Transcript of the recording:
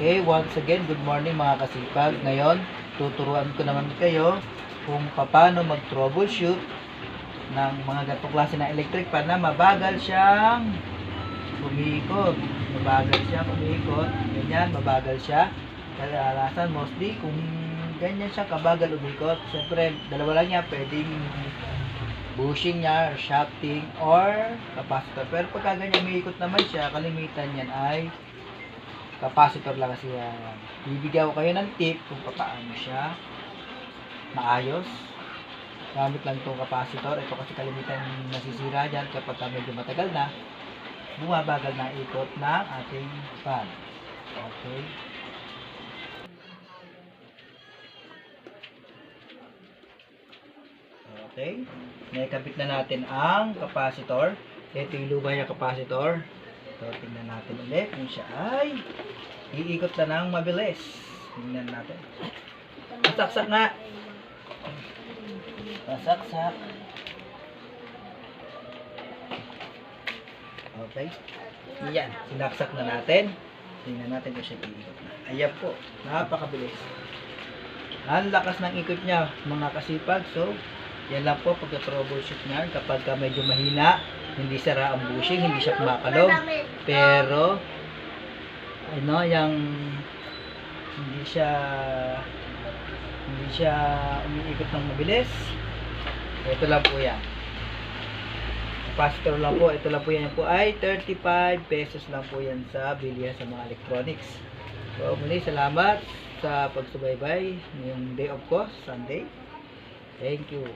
Okay, once again, good morning mga kasipag. Ngayon, tuturuan ko naman kayo kung paano mag-troubleshoot ng mga ganitong klase ng electric pan na mabagal siyang umiikot. Ganyan, mabagal siya. Kadalasan, mostly, kung ganyan siya kabagal umikot, siyempre, dalawa lang yan, pwedeng bushing niya, or shafting, or capacitor. Pero pagka ganyan umiikot naman siya, kalimitan yan ay capacitor lang kasi yan. Bibigyan ko kayo ng tip kung paano siya maayos. Gamit lang itong capacitor. Ito kasi kalimitan nasisira dyan kapag medyo matagal na, bumabagal na ikot ng ating fan. Okay. Okay. Naikabit na natin ang capacitor. Ito yung lubay ng capacitor. So, tingnan natin ulit kung siya ay iikot na ng mabilis. Tingnan natin. Pasaksak nga. Pasaksak. Okay. Yan. Sinaksak na natin. Tingnan natin kung siya iikot na. Ayan po. Napakabilis. Ang lakas ng ikot niya, mga kasipag. So, yan lang po pagka-troubleshoot niya. Kapag medyo mahina, hindi sara ang bushing, hindi siya kumakalog. Pero, hindi siya umiikot ng mabilis. Ito lang po yan. Capacitor lang po. Ito lang po yan po ay 35 pesos lang po yan sa bilihan sa mga electronics. So, muli salamat sa pagsubaybay ngayong day of ko, Sunday. Thank you.